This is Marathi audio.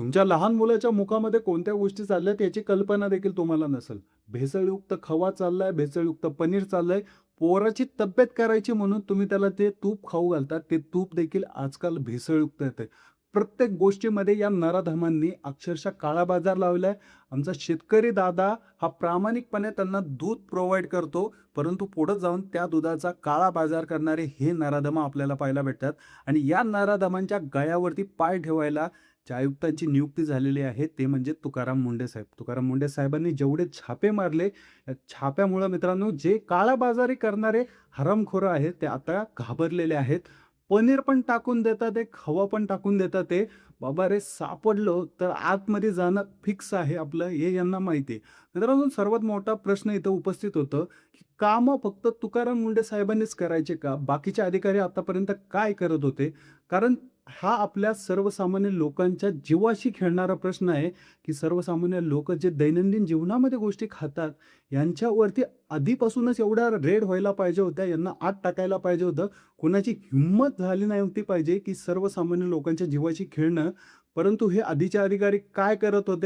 तुमच्या लहान मुलाच्या मुखामध्ये कोणत्या गोष्टी चालल्यात याची कल्पना देखील तुम्हाला नसेल. भेसळयुक्त खवा चाललाय, भेसळयुक्त पनीर चाललंय. पोराची तब्येत करायची म्हणून तुम्ही त्याला ते तूप खाऊ घालता. ते तूप देखील आजकाल भेसळयुक्त येतंय. प्रत्येक गोष्टीमध्ये या नराधमांनी अक्षरशः काळा बाजार लावलाय. आमचा शेतकरी दादा हा प्रामाणिकपणे त्यांना दूध प्रोव्हाईड करतो, परंतु पुढे जाऊन त्या दुधाचा काळा बाजार करणारे हे नराधम आपल्याला पाहायला भेटतात आणि या नराधमांच्या गळ्यावरती पाय ठेवायला ज्या आयुक्तांची नियुक्ती झालेली आहे ते म्हणजे तुकाराम मुंढे साहेब. तुकाराम मुंढे साहेबांनी जेवढे छापे मारले, त्या छाप्यामुळं मित्रांनो जे काळाबाजारी करणारे हरामखोर आहेत ते आता घाबरलेले आहेत. पनीर पण टाकून देतात आहे, खवा पण टाकून देतात आहे. बाबा रे सापडलो तर आतमध्ये जाणं फिक्स आहे आपलं हे यांना माहिती आहे. मित्रांनो सर्वात मोठा प्रश्न इथं उपस्थित होतो, की कामं फक्त तुकाराम मुंढे साहेबांनीच करायचे का? बाकीचे अधिकारी आतापर्यंत काय करत होते? कारण हा आपल्या सर्वसामान्य लोकांच्या जीवाशी खेळणारा प्रश्न आहे, की सर्वसामान्य लोकं जे दैनंदिन जीवनामध्ये गोष्टी खातात, यांच्यावरती आधीपासूनच एवढा रेड व्हायला पाहिजे होत्या, यांना आत टाकायला पाहिजे होतं. कुणाची हिंमत झाली नव्हती पाहिजे, की सर्वसामान्य लोकांच्या जीवाशी खेळणं. परंतु हे आधीचे अधिकारी काय करत होते?